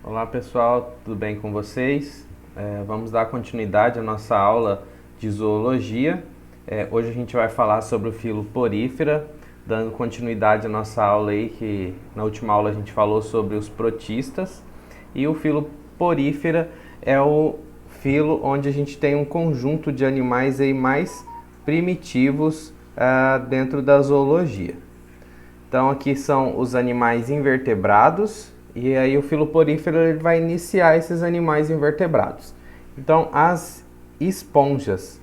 Olá pessoal, tudo bem com vocês? Vamos dar continuidade à nossa aula de zoologia. Hoje a gente vai falar sobre o filo Porífera, dando continuidade à nossa aula aí, que na última aula a gente falou sobre os protistas. E o filo Porífera é o filo onde a gente tem um conjunto de animais aí mais primitivos dentro da zoologia. Então aqui são os animais invertebrados, e aí o filo Porífera ele vai iniciar esses animais invertebrados. Então as esponjas,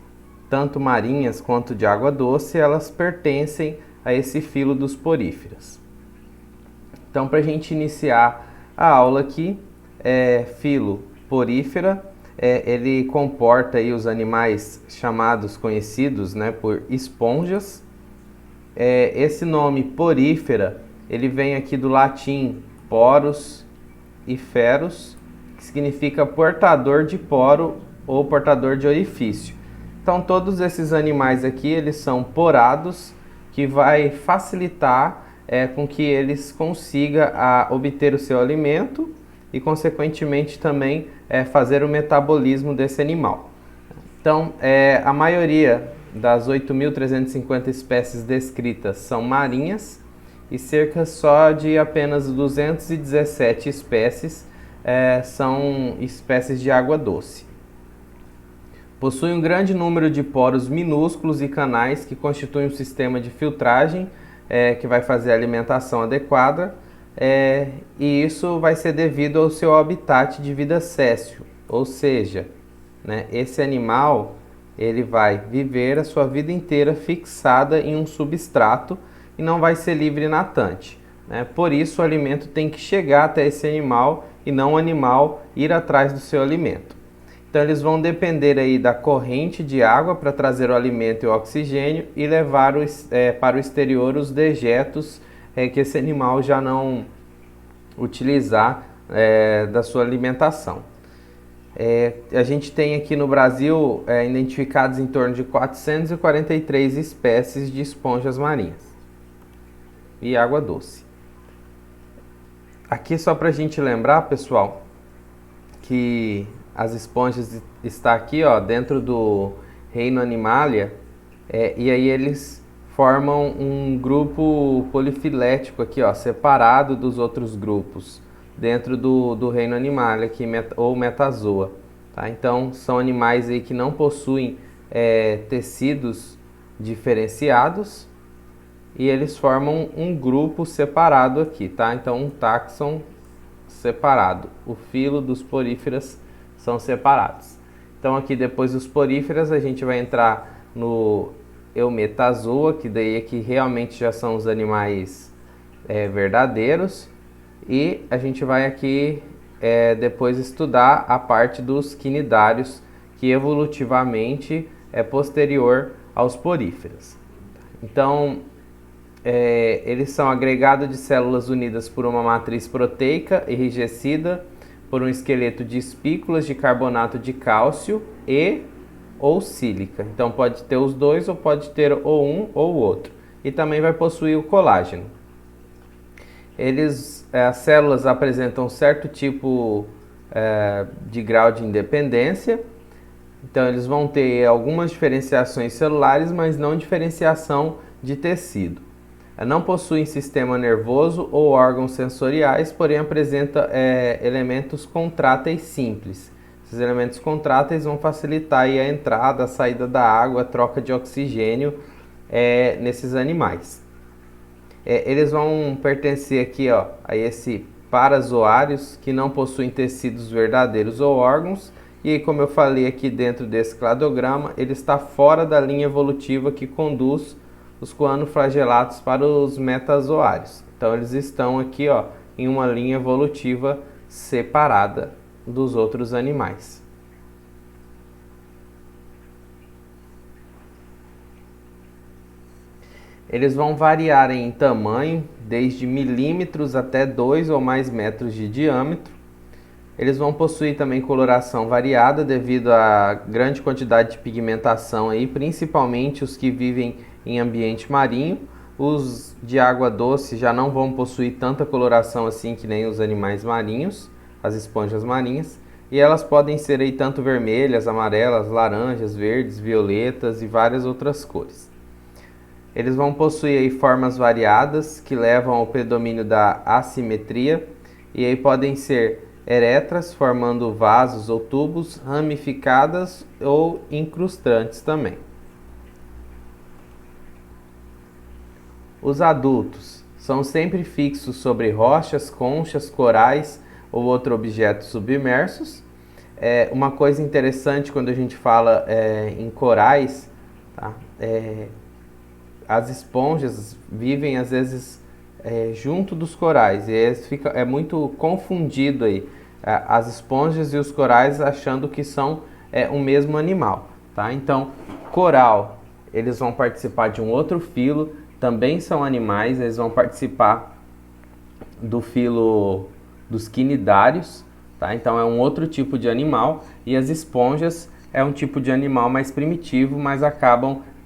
tanto marinhas quanto de água doce, elas pertencem a esse filo dos poríferas. Então para a gente iniciar a aula aqui, filo Porífera, ele comporta aí os animais chamados, conhecidos, né, por esponjas. Esse nome porífera, ele vem aqui do latim porus e ferus, que significa portador de poro ou portador de orifício. Então todos esses animais aqui, eles são porados, que vai facilitar com que eles consigam obter o seu alimento e consequentemente também fazer o metabolismo desse animal. Então a maioria das 8.350 espécies descritas são marinhas e cerca só de apenas 217 espécies são espécies de água doce. Possui um grande número de poros minúsculos e canais que constituem um sistema de filtragem que vai fazer a alimentação adequada, e isso vai ser devido ao seu habitat de vida sessile, ou seja, né, esse animal ele vai viver a sua vida inteira fixada em um substrato e não vai ser livre natante, né? Por isso o alimento tem que chegar até esse animal e não o animal ir atrás do seu alimento. Então eles vão depender aí da corrente de água para trazer o alimento e o oxigênio e levar para o exterior os dejetos que esse animal já não utilizar da sua alimentação. A gente tem aqui no Brasil identificados em torno de 443 espécies de esponjas marinhas e água doce. Aqui só para a gente lembrar, pessoal, que as esponjas está aqui, ó, dentro do reino Animalia, e aí eles formam um grupo polifilético aqui, ó, separado dos outros grupos dentro do reino Animalia, aqui, ou Metazoa. Tá? Então, são animais aí que não possuem tecidos diferenciados e eles formam um grupo separado aqui. Tá? Então, um táxon separado. O filo dos poríferas são separados. Então, aqui depois dos poríferas, a gente vai entrar no Eumetazoa, que daí aqui realmente já são os animais verdadeiros. E a gente vai aqui depois estudar a parte dos quinidários, que evolutivamente é posterior aos poríferos. Então, eles são agregados de células unidas por uma matriz proteica enrijecida por um esqueleto de espículas de carbonato de cálcio ou sílica. Então pode ter os dois ou pode ter ou um ou o outro. E também vai possuir o colágeno. As células apresentam certo tipo de grau de independência. Então eles vão ter algumas diferenciações celulares, mas não diferenciação de tecido. Não possuem sistema nervoso ou órgãos sensoriais, porém apresenta elementos contráteis simples. Esses elementos contráteis vão facilitar aí a entrada, a saída da água, a troca de oxigênio nesses animais. Eles vão pertencer aqui, ó, a esse parazoários, que não possuem tecidos verdadeiros ou órgãos, e como eu falei aqui dentro desse cladograma, ele está fora da linha evolutiva que conduz os coanoflagelatos para os metazoários. Então eles estão aqui, ó, em uma linha evolutiva separada dos outros animais. Eles vão variar em tamanho, desde milímetros até 2 ou mais metros de diâmetro. Eles vão possuir também coloração variada devido à grande quantidade de pigmentação aí, principalmente os que vivem em ambiente marinho. Os de água doce já não vão possuir tanta coloração assim que nem os animais marinhos. as esponjas marinhas, e elas podem ser aí tanto vermelhas, amarelas, laranjas, verdes, violetas e várias outras cores. Eles vão possuir aí formas variadas que levam ao predomínio da assimetria, e aí podem ser eretras, formando vasos ou tubos, ramificadas ou incrustantes também. Os adultos são sempre fixos sobre rochas, conchas, corais ou outros objetos submersos. Uma coisa interessante quando a gente fala em corais, tá? As esponjas vivem às vezes junto dos corais, e é muito confundido aí as esponjas e os corais, achando que são o mesmo animal, tá? Então, coral, eles vão participar de um outro filo, também são animais, eles vão participar do filo dos quinidários, tá? Então é um outro tipo de animal, e as esponjas é um tipo de animal mais primitivo, mas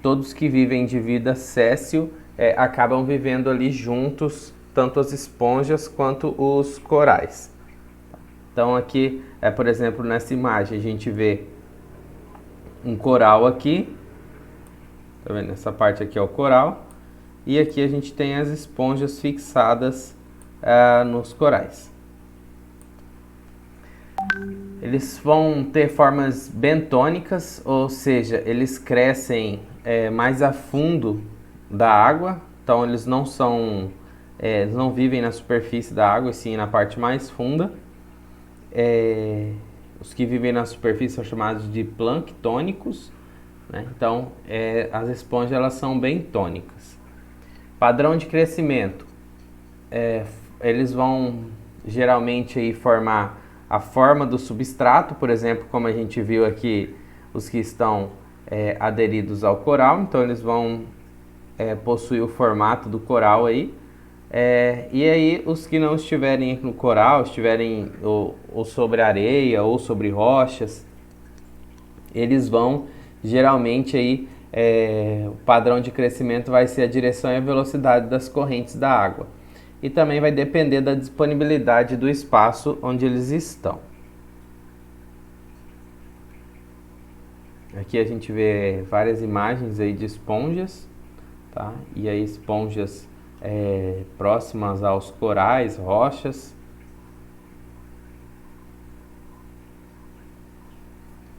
todos que vivem de vida séssil acabam vivendo ali juntos, tanto as esponjas quanto os corais. Então aqui, por exemplo, nessa imagem a gente vê um coral aqui, tá vendo? Essa parte aqui é o coral, e aqui a gente tem as esponjas fixadas nos corais. Eles vão ter formas bentônicas, ou seja, eles crescem mais a fundo da água, então eles não vivem na superfície da água, sim na parte mais funda. Os que vivem na superfície são chamados de planctônicos, né? Então as esponjas elas são bentônicas. Padrão de crescimento, eles vão geralmente aí formar a forma do substrato, por exemplo, como a gente viu aqui, os que estão aderidos ao coral, então eles vão possuir o formato do coral aí. E aí os que não estiverem no coral, estiverem ou sobre areia ou sobre rochas, eles vão geralmente aí, o padrão de crescimento vai ser a direção e a velocidade das correntes da água. E também vai depender da disponibilidade do espaço onde eles estão. Aqui a gente vê várias imagens aí de esponjas, tá? E aí esponjas próximas aos corais, rochas.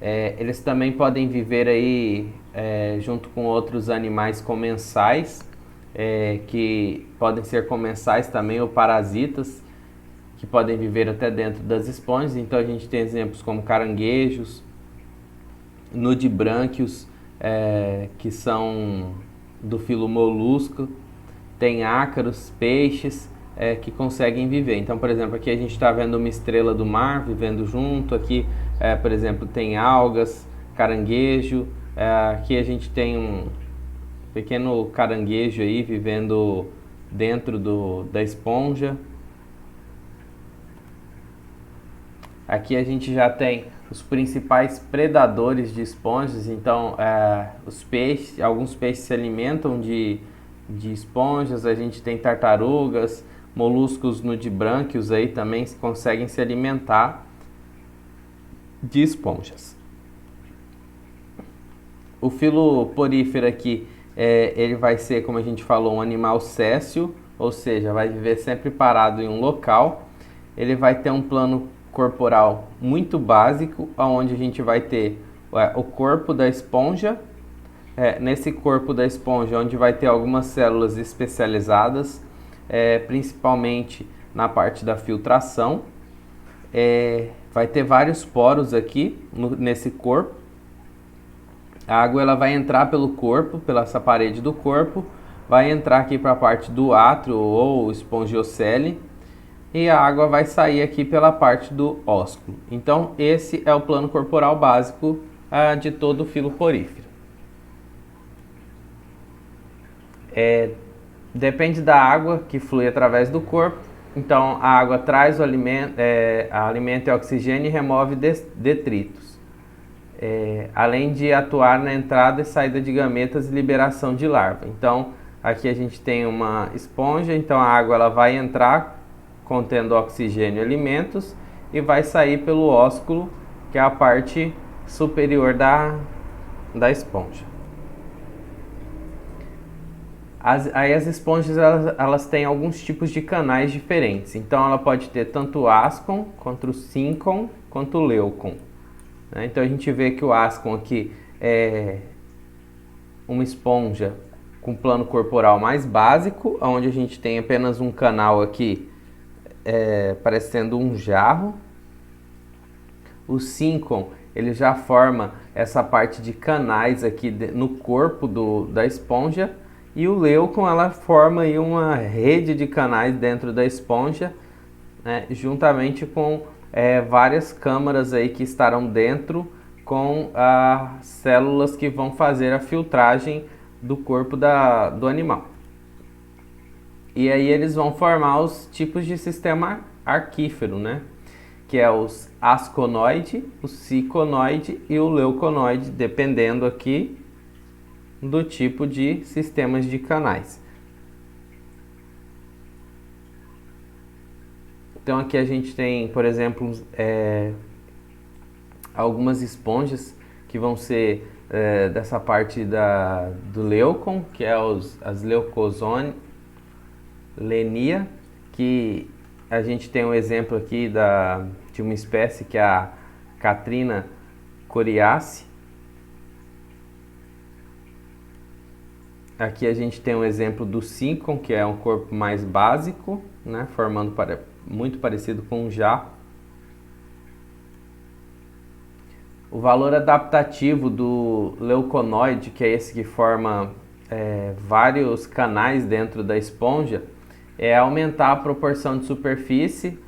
Eles também podem viver aí junto com outros animais comensais, que podem ser comensais também, ou parasitas, que podem viver até dentro das esponjas. Então a gente tem exemplos como caranguejos, nudibrânquios, que são do filo molusco, tem ácaros, peixes que conseguem viver. Então, por exemplo, aqui a gente está vendo uma estrela do mar vivendo junto. Aqui, por exemplo, tem algas, caranguejo. Aqui a gente tem um pequeno caranguejo aí vivendo dentro da esponja. Aqui a gente já tem os principais predadores de esponjas. Então, alguns peixes se alimentam de esponjas. A gente tem tartarugas, moluscos nudibrânquios aí também conseguem se alimentar de esponjas. O filo porífero aqui, ele vai ser, como a gente falou, um animal séssil, ou seja, vai viver sempre parado em um local. Ele vai ter um plano corporal muito básico, onde a gente vai ter o corpo da esponja. Nesse corpo da esponja, onde vai ter algumas células especializadas, principalmente na parte da filtração. Vai ter vários poros aqui nesse corpo. A água ela vai entrar pelo corpo, pela essa parede do corpo, vai entrar aqui para a parte do átrio ou espongiocele, e a água vai sair aqui pela parte do ósculo. Então esse é o plano corporal básico de todo o filo porífero. Depende da água que flui através do corpo. Então a água traz o alimento, alimento e oxigênio, e remove detritos, além de atuar na entrada e saída de gametas e liberação de larva. Então aqui a gente tem uma esponja, então a água ela vai entrar contendo oxigênio e alimentos, e vai sair pelo ósculo, que é a parte superior da esponja. Aí as esponjas elas têm alguns tipos de canais diferentes. Então ela pode ter tanto o ascon, quanto o syncon, quanto o leucon. Então a gente vê que o ascon aqui é uma esponja com plano corporal mais básico, onde a gente tem apenas um canal aqui parecendo um jarro. O syncon ele já forma essa parte de canais aqui no corpo da esponja. E o leucon ela forma aí uma rede de canais dentro da esponja, né, juntamente com várias câmaras aí que estarão dentro com as células que vão fazer a filtragem do corpo do animal. E aí eles vão formar os tipos de sistema arquífero, né? Que é os asconoide, o ciconoide e o leuconoide, dependendo aqui do tipo de sistemas de canais. Então aqui a gente tem, por exemplo, algumas esponjas que vão ser dessa parte do leucon, que é as leucozone lenia, que a gente tem um exemplo aqui de uma espécie que é a Catrina coriaceae. Aqui a gente tem um exemplo do syncon, que é um corpo mais básico, né, formando muito parecido com um jarro. O valor adaptativo do leuconoide, que é esse que forma vários canais dentro da esponja, é aumentar a proporção de superfície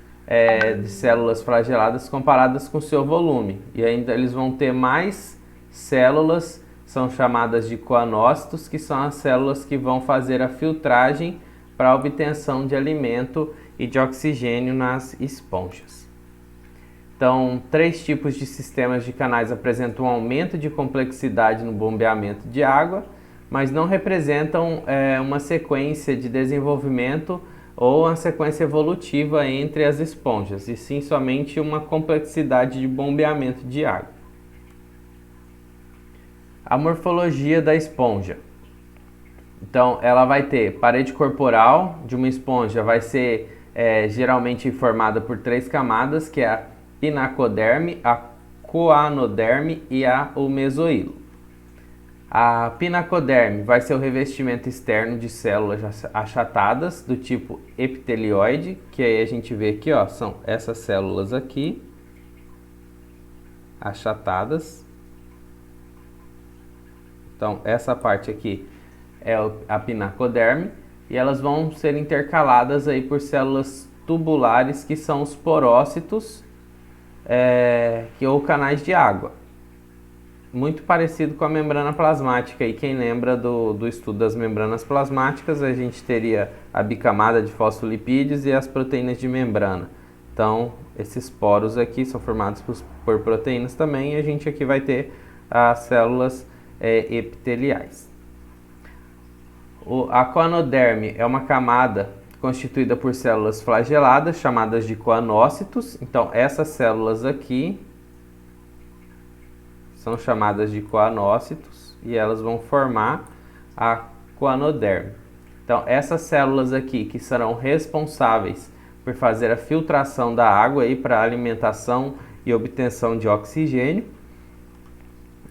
de células flageladas comparadas com seu volume. E ainda eles vão ter mais células, são chamadas de coanócitos, que são as células que vão fazer a filtragem para a obtenção de alimento e de oxigênio nas esponjas. Então, 3 tipos de sistemas de canais apresentam um aumento de complexidade no bombeamento de água, mas não representam uma sequência de desenvolvimento ou uma sequência evolutiva entre as esponjas, e sim somente uma complexidade de bombeamento de água. A morfologia da esponja. Então, ela vai ter parede corporal de uma esponja, vai ser geralmente formada por 3 camadas, que é a pinacoderme, a coanoderme e o mesoílo. A pinacoderme vai ser o revestimento externo de células achatadas do tipo epitelioide, que aí a gente vê aqui, ó, são essas células aqui, achatadas. Então, essa parte aqui é a pinacoderme, e elas vão ser intercaladas aí por células tubulares, que são os porócitos, ou canais de água. Muito parecido com a membrana plasmática, e quem lembra do estudo das membranas plasmáticas, a gente teria a bicamada de fosfolipídios e as proteínas de membrana. Então, esses poros aqui são formados por proteínas também, e a gente aqui vai ter as células epiteliais. A coanoderme é uma camada constituída por células flageladas, chamadas de coanócitos. Então, essas células aqui são chamadas de coanócitos, e elas vão formar a coanoderme. Então, essas células aqui que serão responsáveis por fazer a filtração da água para alimentação e obtenção de oxigênio.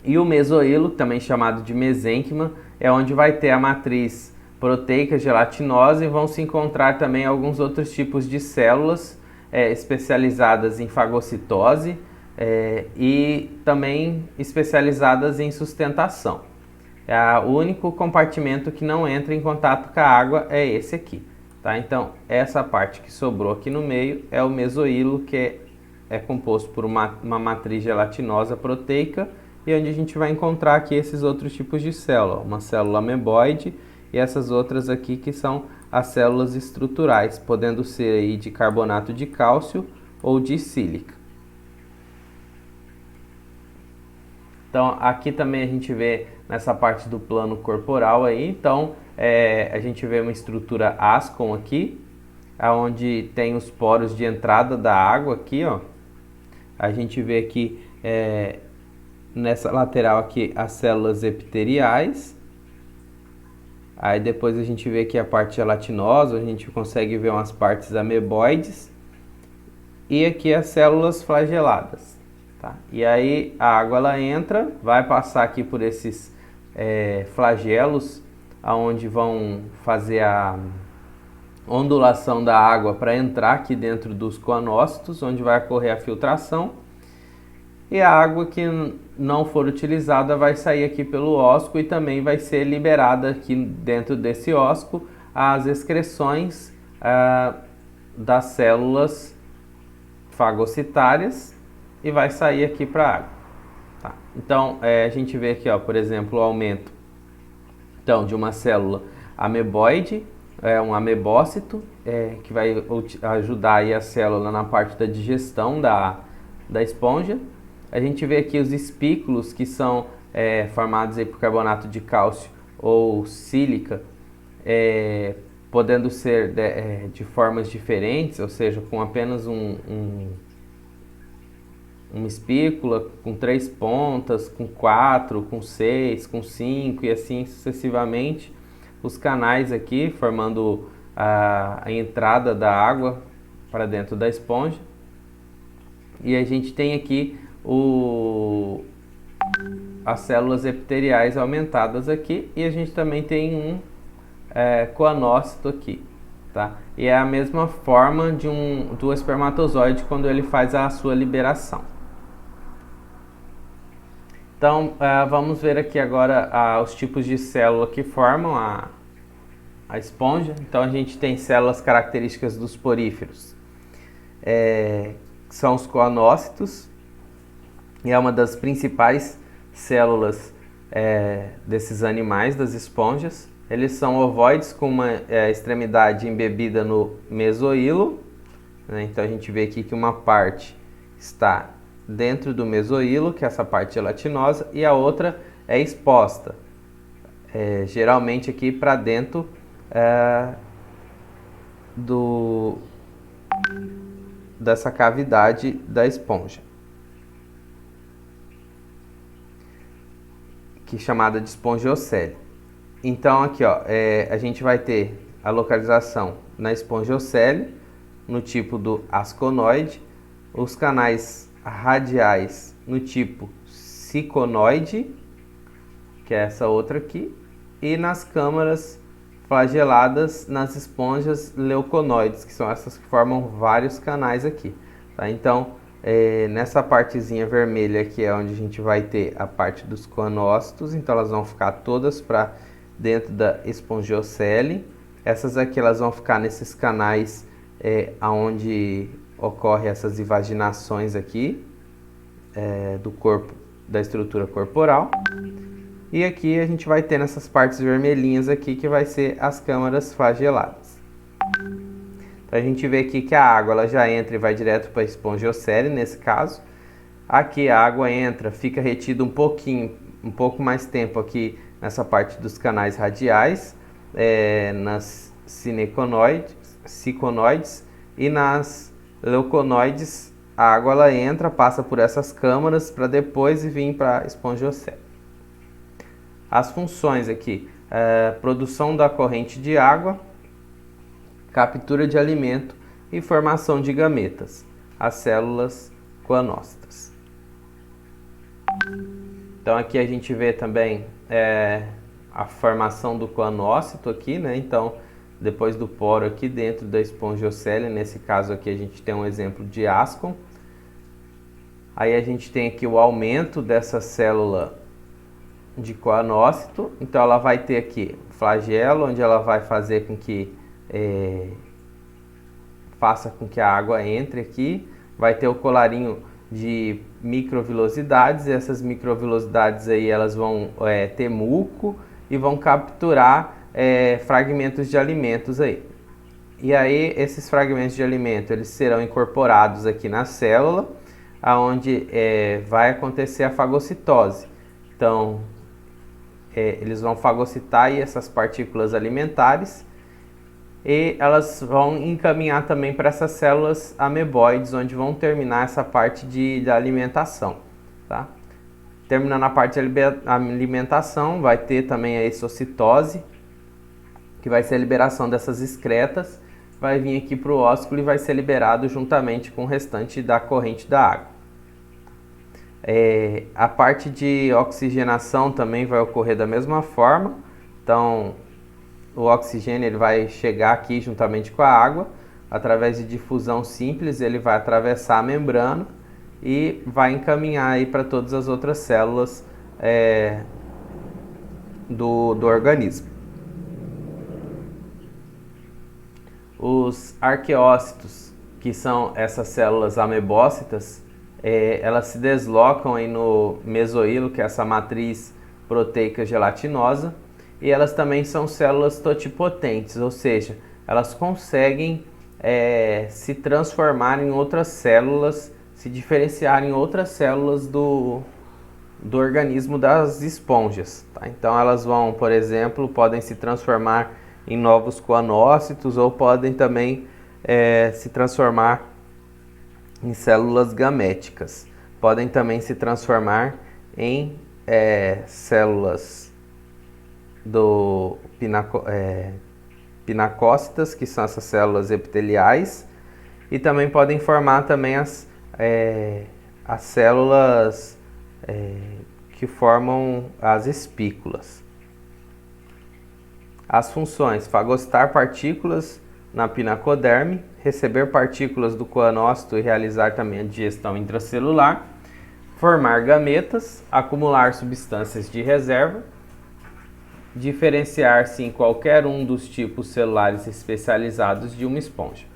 E o mesoílo, também chamado de mesênquima, é onde vai ter a matriz proteica gelatinosa, e vão se encontrar também alguns outros tipos de células especializadas em fagocitose e também especializadas em sustentação. O único compartimento que não entra em contato com a água é esse aqui. Tá? Então, essa parte que sobrou aqui no meio é o mesoílo, que é composto por uma matriz gelatinosa proteica, e onde a gente vai encontrar aqui esses outros tipos de célula, uma célula ameboide e essas outras aqui que são as células estruturais, podendo ser aí de carbonato de cálcio ou de sílica. Então, aqui também a gente vê nessa parte do plano corporal aí, então a gente vê uma estrutura ascon aqui, onde tem os poros de entrada da água aqui, ó, A gente vê aqui nessa lateral aqui as células epiteliais. Aí depois a gente vê aqui a parte gelatinosa, a gente consegue ver umas partes ameboides. E aqui as células flageladas. Tá? E aí a água ela entra, vai passar aqui por esses flagelos, aonde vão fazer a ondulação da água para entrar aqui dentro dos coanócitos, onde vai ocorrer a filtração. E a água que não for utilizada vai sair aqui pelo ósculo e também vai ser liberada aqui dentro desse ósculo as excreções das células fagocitárias e vai sair aqui para a água. Tá? Então, a gente vê aqui, ó, por exemplo, o aumento então, de uma célula ameboide, um amebócito, que vai ajudar aí a célula na parte da digestão da esponja. A gente vê aqui os espículos que são formados aí por carbonato de cálcio ou sílica, podendo ser de formas diferentes, ou seja, com apenas uma espícula, com 3 pontas, com 4, com 6, com 5 e assim sucessivamente. Os canais aqui formando a entrada da água para dentro da esponja. E a gente tem aqui as células epiteliais aumentadas aqui e a gente também tem um coanócito aqui, tá? E é a mesma forma do espermatozoide quando ele faz a sua liberação. Então, vamos ver aqui agora os tipos de célula que formam a esponja. Então, a gente tem células características dos poríferos, que são os coanócitos, e é uma das principais células desses animais, das esponjas. Eles são ovoides com uma extremidade embebida no mesoílo, né? Então, a gente vê aqui que uma parte está dentro do mesoílo, que é essa parte gelatinosa, e a outra é exposta, geralmente aqui para dentro dessa cavidade da esponja, que é chamada de espongiocele. Então aqui, ó, a gente vai ter a localização na espongiocele, no tipo do asconoide, os canais radiais no tipo ciconoide, que é essa outra aqui, e nas câmaras flageladas nas esponjas leuconoides, que são essas que formam vários canais aqui. Tá? Então, nessa partezinha vermelha aqui é onde a gente vai ter a parte dos coanócitos, então elas vão ficar todas para dentro da espongiocele. Essas aqui elas vão ficar nesses canais onde ocorre essas invaginações aqui do corpo, da estrutura corporal. E aqui a gente vai ter nessas partes vermelhinhas aqui que vai ser as câmaras flageladas. Então a gente vê aqui que a água ela já entra e vai direto para a espongiocele nesse caso. Aqui a água entra, fica retida um pouco mais tempo aqui nessa parte dos canais radiais, nas ciconoides e nas leuconoides. A água ela entra, passa por essas câmaras para depois vir para a espongiocele. As funções aqui, produção da corrente de água, captura de alimento e formação de gametas, as células coanócitas. Então aqui a gente vê também a formação do coanócito aqui, né? Então depois do poro aqui dentro da espongiocele, nesse caso aqui a gente tem um exemplo de ascon. Aí a gente tem aqui o aumento dessa célula de coanócito, então ela vai ter aqui o flagelo, onde ela vai fazer com que faça com que a água entre aqui, vai ter o colarinho de microvilosidades, e essas microvilosidades aí elas vão ter muco e vão capturar fragmentos de alimentos aí. E aí esses fragmentos de alimento eles serão incorporados aqui na célula, aonde vai acontecer a fagocitose. Então eles vão fagocitar aí essas partículas alimentares e elas vão encaminhar também para essas células ameboides, onde vão terminar essa parte de alimentação, tá? Terminando a parte de alimentação, vai ter também a exocitose, que vai ser a liberação dessas excretas, vai vir aqui para o ósculo e vai ser liberado juntamente com o restante da corrente da água. A parte de oxigenação também vai ocorrer da mesma forma, então o oxigênio ele vai chegar aqui juntamente com a água, através de difusão simples ele vai atravessar a membrana e vai encaminhar aí para todas as outras células do organismo. Os arqueócitos, que são essas células amebócitas, elas se deslocam aí no mesoílo, que é essa matriz proteica gelatinosa, e elas também são células totipotentes, ou seja, elas conseguem se transformar em outras células, se diferenciar em outras células do organismo das esponjas, tá? Então elas vão, por exemplo, podem se transformar em novos coanócitos ou podem também se transformar em células gaméticas. Podem também se transformar em células do pinacócitas, que são essas células epiteliais, e também podem formar também as células que formam as espículas. As funções: fagocitar partículas na pinacoderme, receber partículas do coanócito e realizar também a digestão intracelular, formar gametas, acumular substâncias de reserva, diferenciar-se em qualquer um dos tipos celulares especializados de uma esponja.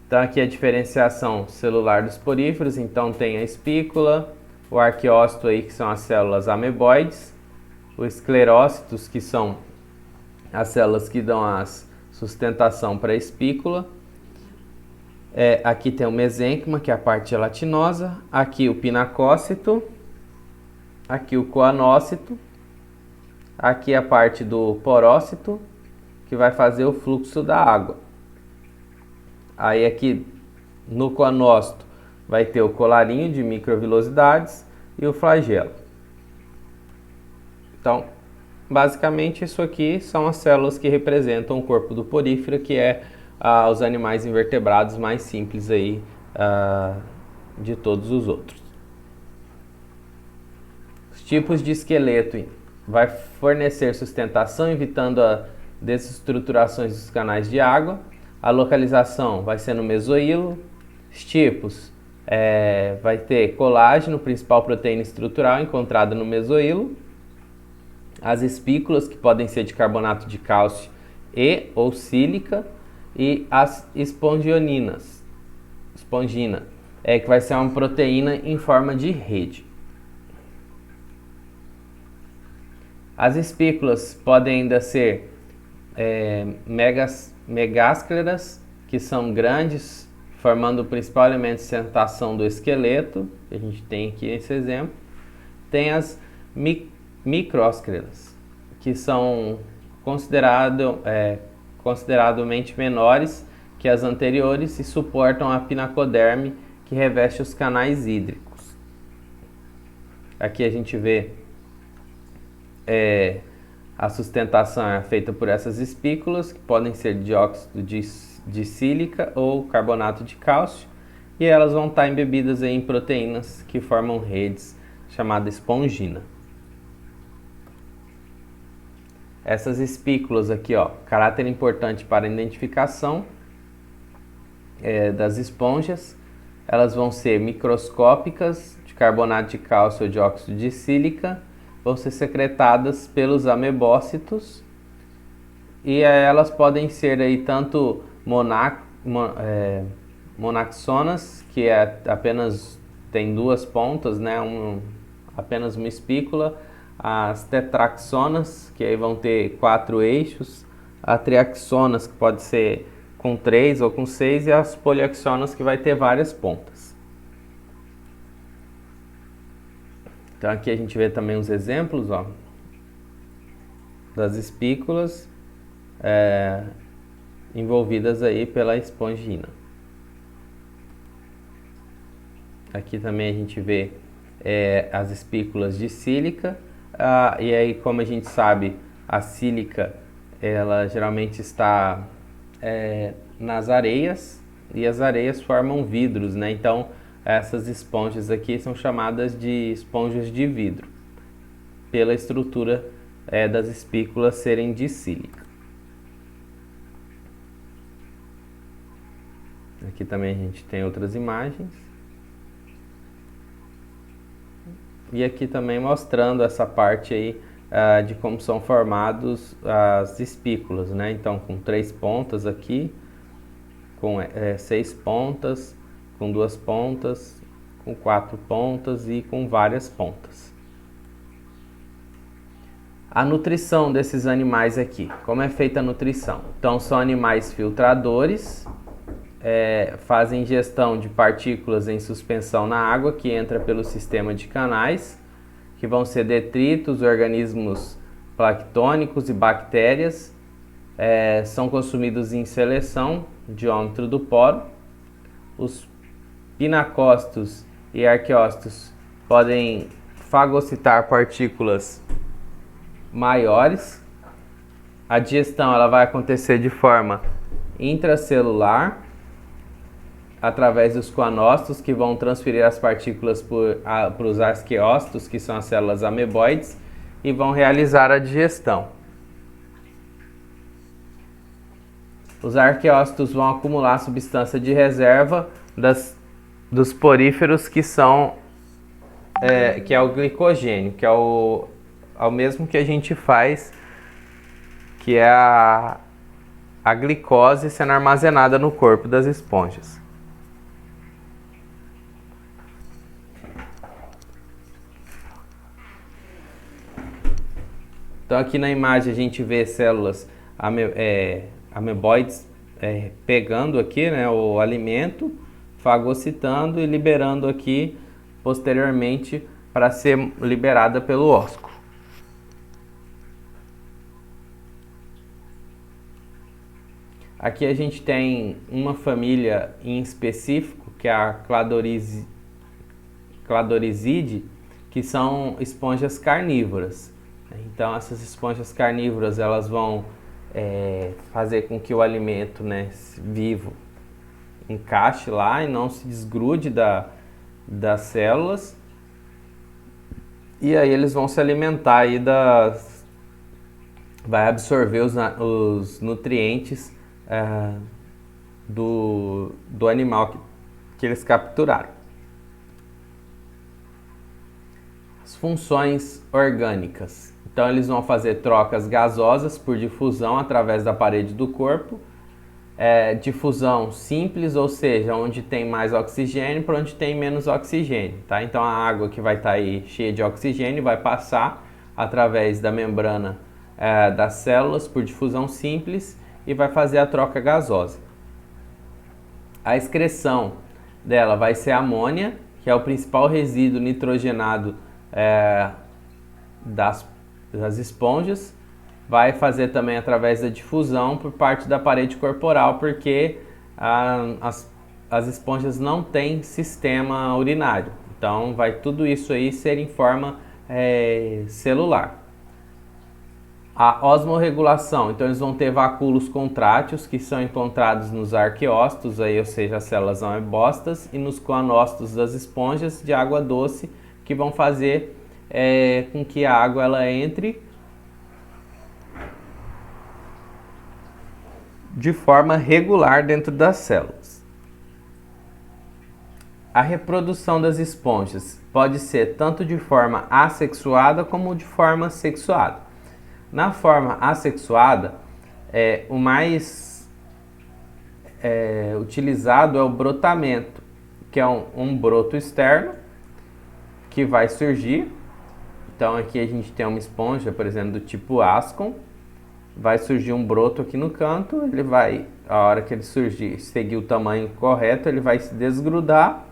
Então aqui a diferenciação celular dos poríferos, então tem a espícula, o arqueócito aí que são as células ameboides, os esclerócitos, que são as células que dão a sustentação para a espícula. Aqui tem o mesênquima, que é a parte gelatinosa, aqui o pinacócito, aqui o coanócito, aqui a parte do porócito, que vai fazer o fluxo da água. Aí aqui no coanócito vai ter o colarinho de microvilosidades e o flagelo. Então, basicamente isso aqui são as células que representam o corpo do porífero, que é os animais invertebrados mais simples aí de todos os outros. Os tipos de esqueleto vai fornecer sustentação, evitando a desestruturações dos canais de água. A localização vai ser no mesoílo. Os tipos vai ter colágeno, principal proteína estrutural encontrada no mesoílo. As espículas, que podem ser de carbonato de cálcio e ou sílica, e as espongina, que vai ser uma proteína em forma de rede. As espículas podem ainda ser megascleras, que são grandes, formando o principal elemento de sustentação do esqueleto, que a gente tem aqui esse exemplo. Tem as micróscleras, que são consideravelmente menores que as anteriores e suportam a pinacoderme, que reveste os canais hídricos. Aqui a gente vê a sustentação é feita por essas espículas, que podem ser dióxido de sílica ou carbonato de cálcio, e elas vão estar embebidas em proteínas que formam redes, chamada espongina. Essas espículas aqui, caráter importante para a identificação das esponjas, elas vão ser microscópicas, de carbonato de cálcio ou dióxido de sílica, vão ser secretadas pelos amebócitos, e elas podem ser aí tanto monaxonas, que apenas tem duas pontas, né, apenas uma espícula, as tetraxonas, que aí vão ter 4 eixos, a triaxonas, que pode ser com 3 ou com 6, e as poliaxonas, que vai ter várias pontas. Então aqui a gente vê também os exemplos, das espículas envolvidas aí pela espongina. Aqui também a gente vê as espículas de sílica, e aí, como a gente sabe, a sílica ela geralmente está nas areias, e as areias formam vidros, né? Então essas esponjas aqui são chamadas de esponjas de vidro, pela estrutura das espículas serem de sílica. Aqui também a gente tem outras imagens. E aqui também mostrando essa parte aí de como são formados as espículas, né? Então, com 3 pontas aqui, com 6 pontas, com 2 pontas, com 4 pontas e com várias pontas. A nutrição desses animais aqui, como é feita a nutrição? Então, são animais filtradores, fazem ingestão de partículas em suspensão na água que entra pelo sistema de canais, que vão ser detritos, organismos planctônicos e bactérias. São consumidos em seleção, diâmetro do poro. Os pinacócitos e arqueócitos podem fagocitar partículas maiores. A digestão ela vai acontecer de forma intracelular, através dos coanócitos, que vão transferir as partículas para os arqueócitos, que são as células ameboides, e vão realizar a digestão. Os arqueócitos vão acumular substância de reserva dos poríferos, que é o glicogênio, que é o mesmo que a gente faz, que é a glicose sendo armazenada no corpo das esponjas. Então aqui na imagem a gente vê células ameboides pegando aqui, né, o alimento, fagocitando e liberando aqui posteriormente para ser liberada pelo ósculo. Aqui a gente tem uma família em específico, que é a Cladorhizidae, que são esponjas carnívoras. Então essas esponjas carnívoras elas vão fazer com que o alimento, né, vivo encaixe lá e não se desgrude das células. E aí eles vão se alimentar aí vai absorver os nutrientes do animal que eles capturaram. As funções orgânicas. Então eles vão fazer trocas gasosas por difusão através da parede do corpo. Difusão simples, ou seja, onde tem mais oxigênio para onde tem menos oxigênio, tá? Então a água que vai estar aí cheia de oxigênio vai passar através da membrana das células por difusão simples e vai fazer a troca gasosa. A excreção dela vai ser amônia, que é o principal resíduo nitrogenado das esponjas. Vai fazer também através da difusão por parte da parede corporal, porque as esponjas não têm sistema urinário. Então vai tudo isso aí ser em forma celular. A osmorregulação, então eles vão ter vacúolos contráteis que são encontrados nos arqueócitos, aí, ou seja, as células amebócitas, e nos coanócitos das esponjas de água doce, que vão fazer com que a água ela entre de forma regular dentro das células. A reprodução das esponjas pode ser tanto de forma assexuada como de forma sexuada. Na forma assexuada, o mais utilizado é o brotamento, que é um broto externo que vai surgir. Então aqui a gente tem uma esponja, por exemplo, do tipo Ascon. Vai surgir um broto aqui no canto, a hora que ele surgir, seguir o tamanho correto, ele vai se desgrudar,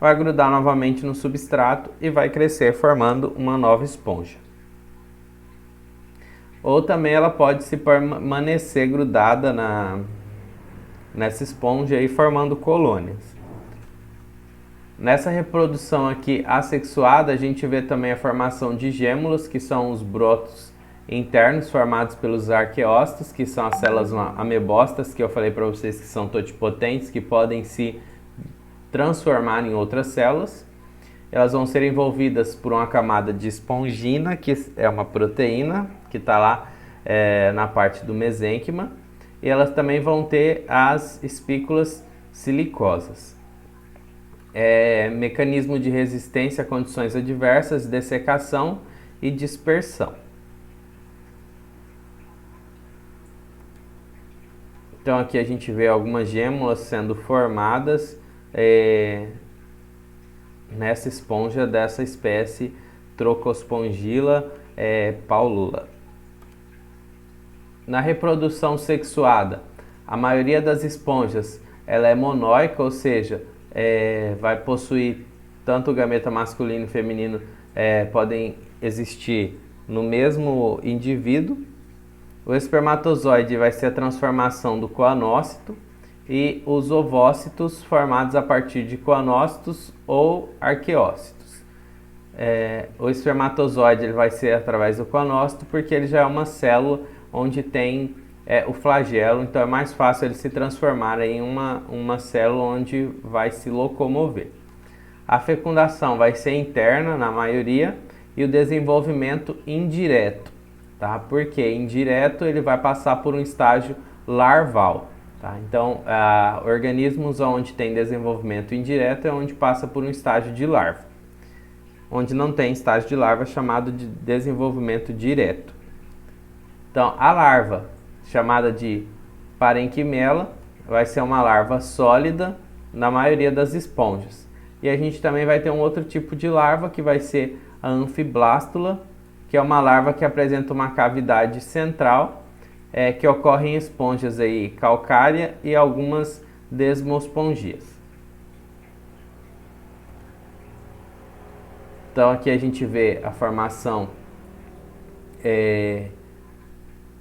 vai grudar novamente no substrato e vai crescer formando uma nova esponja. ou também ela pode se permanecer grudada nessa esponja aí, formando colônias. Nessa reprodução aqui assexuada, a gente vê também a formação de gêmulas, que são os brotos internos formados pelos arqueócitos, que são as células amebócitas, que eu falei para vocês que são totipotentes, que podem se transformar em outras células. Elas vão ser envolvidas por uma camada de espongina, que é uma proteína, que está lá na parte do mesênquima. E elas também vão ter as espículas silicosas. Mecanismo de resistência a condições adversas, dessecação e dispersão. Então aqui a gente vê algumas gêmulas sendo formadas nessa esponja dessa espécie Trocospongila paulula. Na reprodução sexuada, a maioria das esponjas ela é monóica, ou seja, vai possuir tanto o gameta masculino e feminino podem existir no mesmo indivíduo. O espermatozoide vai ser a transformação do coanócito e os ovócitos formados a partir de coanócitos ou arqueócitos. O espermatozoide ele vai ser através do coanócito porque ele já é uma célula onde tem o flagelo, então é mais fácil ele se transformar em uma célula onde vai se locomover. A fecundação vai ser interna na maioria e o desenvolvimento indireto, tá? Porque indireto ele vai passar por um estágio larval, tá? Então, organismos onde tem desenvolvimento indireto é onde passa por um estágio de larva. Onde não tem estágio de larva é chamado de desenvolvimento direto. Então, a larva, chamada de parenquimela, vai ser uma larva sólida na maioria das esponjas. E a gente também vai ter um outro tipo de larva que vai ser a anfiblástula, que é uma larva que apresenta uma cavidade central, que ocorre em esponjas aí calcária e algumas desmospongias. Então aqui a gente vê a formação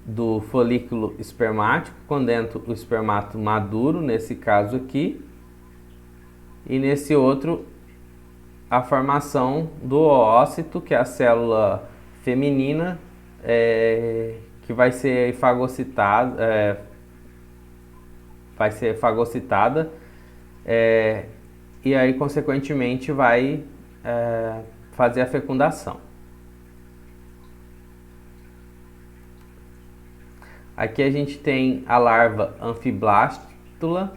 do folículo espermático, contendo o espermato maduro, nesse caso aqui, e nesse outro a formação do oócito, que é a célula feminina, que vai ser fagocitada, e aí consequentemente vai fazer a fecundação. Aqui a gente tem a larva anfiblástula,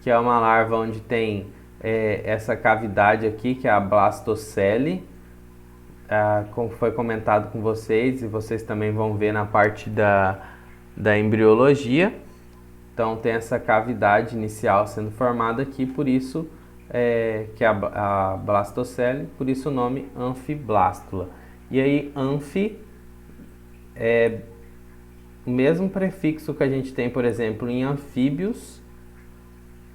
que é uma larva onde tem essa cavidade aqui, que é a blastocele, como foi comentado com vocês, e vocês também vão ver na parte da embriologia. Então tem essa cavidade inicial sendo formada aqui, por isso que é a blastocele, por isso o nome anfiblástula. E aí anfi é o mesmo prefixo que a gente tem, por exemplo, em anfíbios,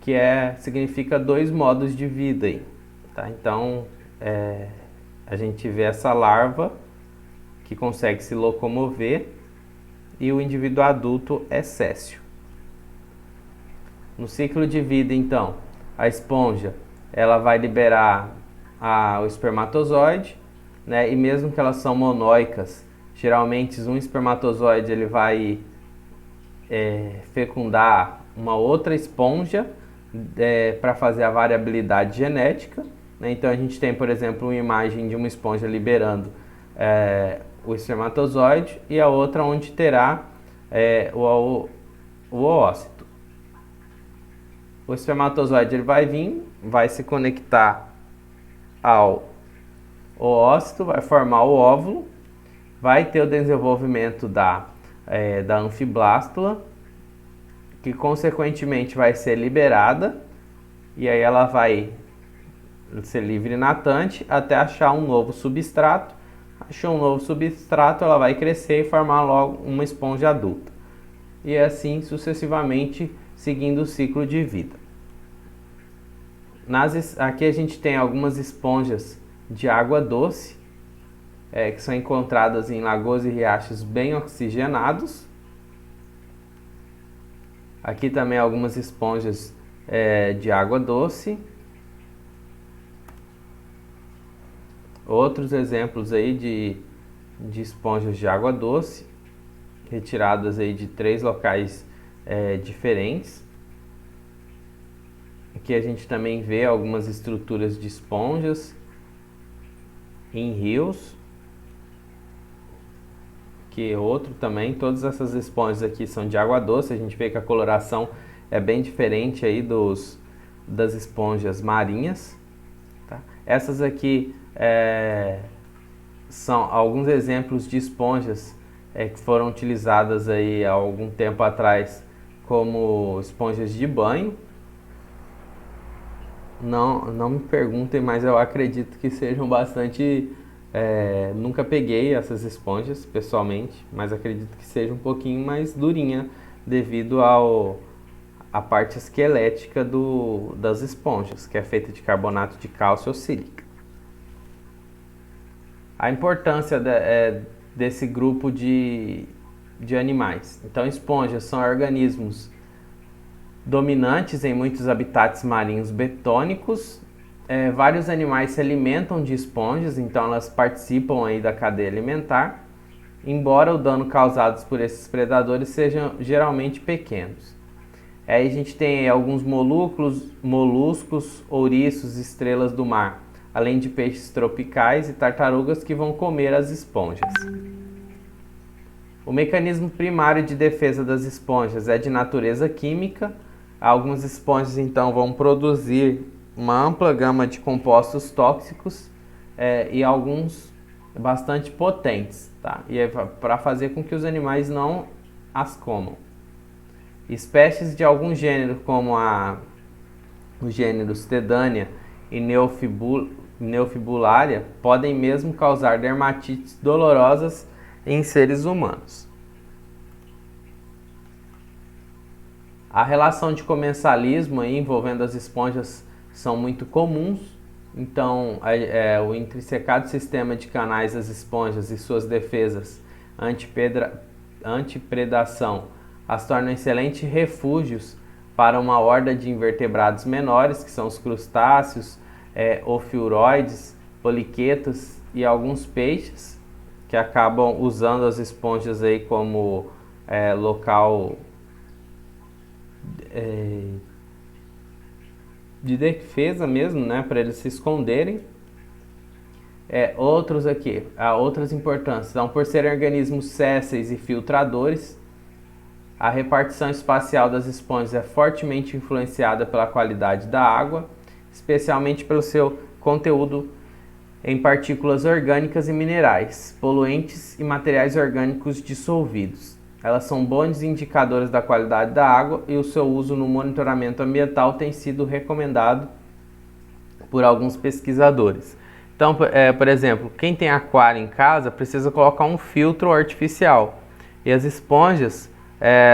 que significa dois modos de vida aí, tá? Então a gente vê essa larva que consegue se locomover e o indivíduo adulto é céssio. No ciclo de vida, então, a esponja ela vai liberar o espermatozoide, né? E mesmo que elas são monóicas, geralmente um espermatozoide ele vai fecundar uma outra esponja para fazer a variabilidade genética, né? Então a gente tem, por exemplo, uma imagem de uma esponja liberando o espermatozoide e a outra onde terá o oócito. O espermatozoide ele vai vir, vai se conectar ao oócito, vai formar o óvulo, vai ter o desenvolvimento da anfiblástula, que consequentemente vai ser liberada, e aí ela vai ser livre e natante até achar um novo substrato. Achou um novo substrato, ela vai crescer e formar logo uma esponja adulta. E assim sucessivamente, seguindo o ciclo de vida. Aqui a gente tem algumas esponjas de água doce, que são encontradas em lagoas e riachos bem oxigenados. Aqui também algumas esponjas de água doce. Outros exemplos aí de esponjas de água doce, retiradas aí de 3 locais diferentes. Aqui a gente também vê algumas estruturas de esponjas em rios. Aqui outro também, todas essas esponjas aqui são de água doce. A gente vê que a coloração é bem diferente aí das esponjas marinhas, tá? Essas aqui são alguns exemplos de esponjas que foram utilizadas aí há algum tempo atrás como esponjas de banho. Não me perguntem, mas eu acredito que sejam bastante... nunca peguei essas esponjas pessoalmente, mas acredito que seja um pouquinho mais durinha devido à parte esquelética das esponjas, que é feita de carbonato de cálcio ou sílica. A importância desse grupo de animais. Então, esponjas são organismos dominantes em muitos habitats marinhos betônicos. Vários animais se alimentam de esponjas, então elas participam aí da cadeia alimentar, embora o dano causado por esses predadores sejam geralmente pequenos. Aí a gente tem alguns moluscos, ouriços, estrelas do mar, além de peixes tropicais e tartarugas que vão comer as esponjas. O mecanismo primário de defesa das esponjas é de natureza química. Algumas esponjas então vão produzir uma ampla gama de compostos tóxicos e alguns bastante potentes, tá? E é para fazer com que os animais não as comam. Espécies de algum gênero, como os gêneros Tedania e Neofibularia, podem mesmo causar dermatites dolorosas em seres humanos. A relação de comensalismo aí, envolvendo as esponjas são muito comuns. Então, o intrinsecado sistema de canais das esponjas e suas defesas antipredação as tornam excelentes refúgios para uma horda de invertebrados menores, que são os crustáceos, ofiuroides, poliquetos e alguns peixes, que acabam usando as esponjas aí como local de defesa mesmo, né, para eles se esconderem. Outros aqui, outras importâncias, então, por serem organismos sésseis e filtradores, a repartição espacial das esponjas é fortemente influenciada pela qualidade da água, especialmente pelo seu conteúdo em partículas orgânicas e minerais, poluentes e materiais orgânicos dissolvidos. Elas são bons indicadores da qualidade da água e o seu uso no monitoramento ambiental tem sido recomendado por alguns pesquisadores. Então, por exemplo, quem tem aquário em casa precisa colocar um filtro artificial. E as esponjas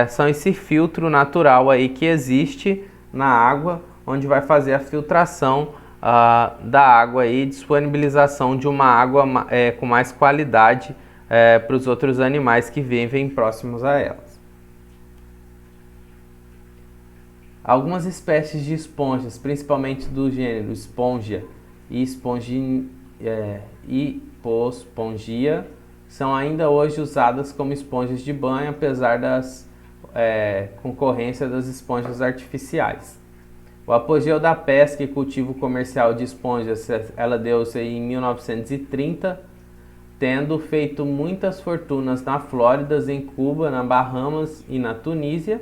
são esse filtro natural aí que existe na água, onde vai fazer a filtração da água e disponibilização de uma água com mais qualidade para os outros animais que vivem próximos a elas. Algumas espécies de esponjas, principalmente do gênero Spongia e Hipospongia, são ainda hoje usadas como esponjas de banho, apesar das concorrência das esponjas artificiais. O apogeu da pesca e cultivo comercial de esponjas, ela deu-se em 1930, tendo feito muitas fortunas na Flórida, em Cuba, na Bahamas e na Tunísia.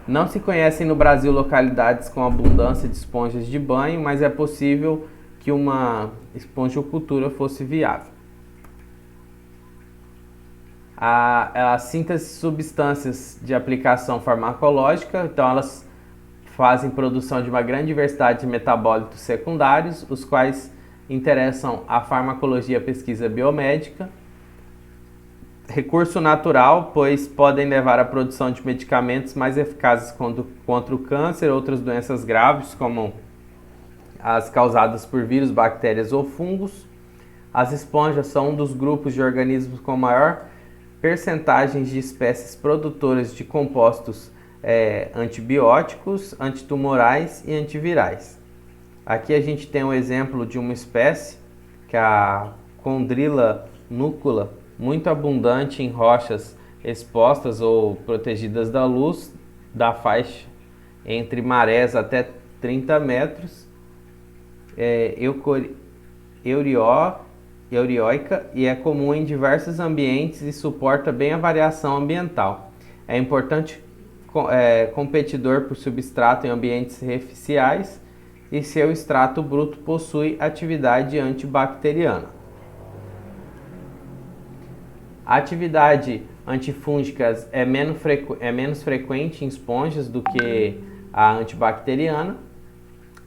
Não se conhecem no Brasil localidades com abundância de esponjas de banho, mas é possível que uma esponjocultura fosse viável. A síntese de substâncias de aplicação farmacológica, então elas fazem produção de uma grande diversidade de metabólitos secundários, os quais interessam a farmacologia e a pesquisa biomédica. Recurso natural, pois podem levar à produção de medicamentos mais eficazes contra o câncer, outras doenças graves, como as causadas por vírus, bactérias ou fungos. As esponjas são um dos grupos de organismos com maior percentagem de espécies produtoras de compostos antibióticos, antitumorais e antivirais. Aqui a gente tem um exemplo de uma espécie, que é a Chondrilla nucula, muito abundante em rochas expostas ou protegidas da luz, da faixa entre marés até 30 metros, eurioica, e é comum em diversos ambientes e suporta bem a variação ambiental. É importante competidor por substrato em ambientes artificiais e seu extrato bruto possui atividade antibacteriana. A atividade antifúngica é menos frequente em esponjas do que a antibacteriana.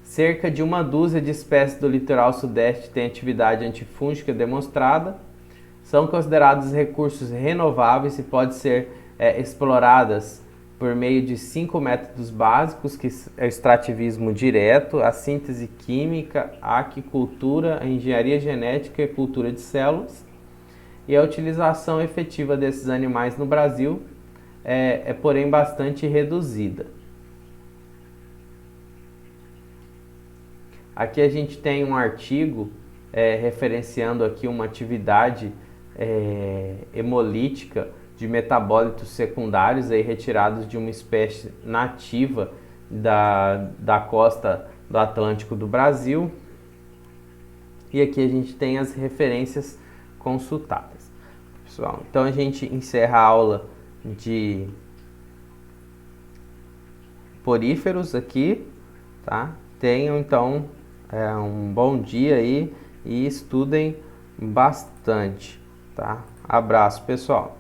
Cerca de uma dúzia de espécies do litoral sudeste têm atividade antifúngica demonstrada. São considerados recursos renováveis e podem ser exploradas por meio de 5 métodos básicos, que é o extrativismo direto, a síntese química, a aquicultura, a engenharia genética e a cultura de células. E a utilização efetiva desses animais no Brasil porém, bastante reduzida. Aqui a gente tem um artigo referenciando aqui uma atividade hemolítica de metabólitos secundários retirados de uma espécie nativa da costa do Atlântico do Brasil. E aqui a gente tem as referências consultadas. Pessoal, então a gente encerra a aula de poríferos aqui, tá? Tenham então um bom dia aí e estudem bastante, tá? Abraço, pessoal.